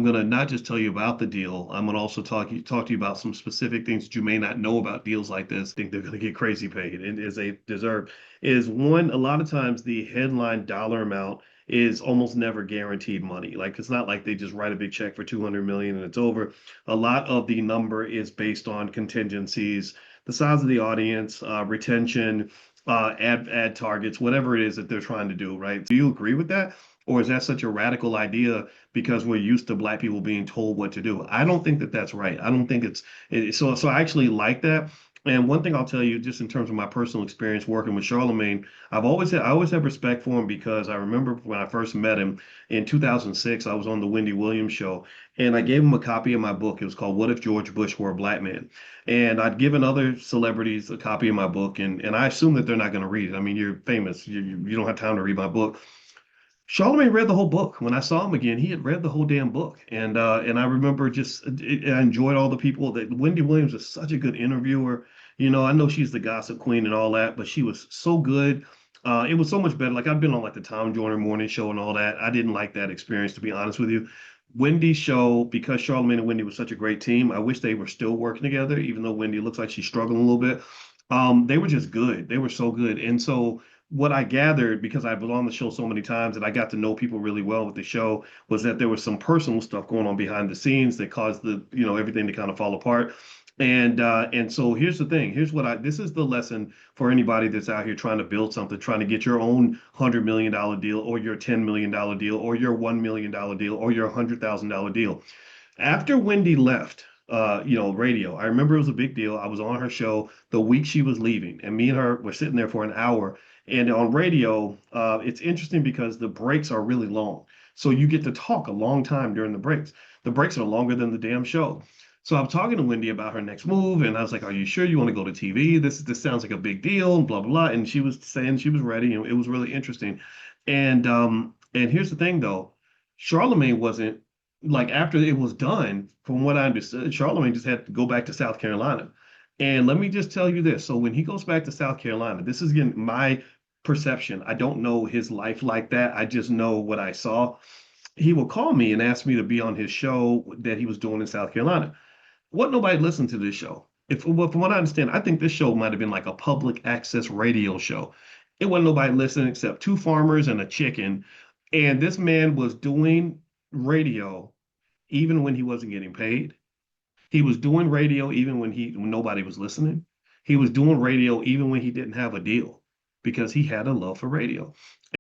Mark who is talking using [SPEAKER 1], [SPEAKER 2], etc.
[SPEAKER 1] I'm going to not just tell you about the deal. I'm going to also talk to you about some specific things that you may not know about deals like this. I think they're going to get crazy paid, and as they deserve. Is one, a lot of times the headline dollar amount is almost never guaranteed money. Like it's not like they just write a big check for 200 million and it's over. A lot of the number is based on contingencies, the size of the audience, retention, ad targets, whatever it is that they're trying to do, right? Do you agree with that? Or is that such a radical idea because we're used to black people being told what to do? I don't think that that's right. I don't think so. I actually like that. And one thing I'll tell you, just in terms of my personal experience working with Charlamagne, I always have respect for him because I remember when I first met him in 2006, I was on the Wendy Williams show, and I gave him a copy of my book. It was called "What If George Bush Were a Black Man?" And I'd given other celebrities a copy of my book, and I assume that they're not going to read it. I mean, you're famous, you don't have time to read my book. Charlamagne read the whole book. When I saw him again, he had read the whole damn book, and I remember I enjoyed all the people that Wendy Williams is such a good interviewer. I know she's the gossip queen and all that, but she was so good. It was so much better. Like I've been on like the Tom Joyner morning show and all that. I didn't like that experience, to be honest with you. Wendy's show, because Charlamagne and Wendy was such a great team, I wish they were still working together, even though Wendy looks like she's struggling a little bit. They were just good. They were so good. And so what I gathered, because I was on the show so many times and I got to know people really well with the show, was that there was some personal stuff going on behind the scenes that caused everything to kind of fall apart. And so here's the thing. This is the lesson for anybody that's out here trying to build something, trying to get your own $100 million deal or your $10 million deal or your $1 million deal or your $100,000 deal. After Wendy left, radio, I remember it was a big deal. I was on her show the week she was leaving, and me and her were sitting there for an hour. And on radio, it's interesting because the breaks are really long. So you get to talk a long time during the breaks. The breaks are longer than the damn show. So I'm talking to Wendy about her next move, and I was like, "Are you sure you want to go to TV? This sounds like a big deal, blah blah blah." And she was saying she was ready, and it was really interesting. And here's the thing though, Charlamagne wasn't like after it was done. From what I understood, Charlamagne just had to go back to South Carolina. And let me just tell you this: so when he goes back to South Carolina, this is again my perception. I don't know his life like that. I just know what I saw. He will call me and ask me to be on his show that he was doing in South Carolina. What nobody listened to this show. Well, from what I understand, I think this show might have been like a public access radio show. It wasn't nobody listening except two farmers and a chicken. And this man was doing radio even when he wasn't getting paid. He was doing radio even when nobody was listening. He was doing radio even when he didn't have a deal because he had a love for radio.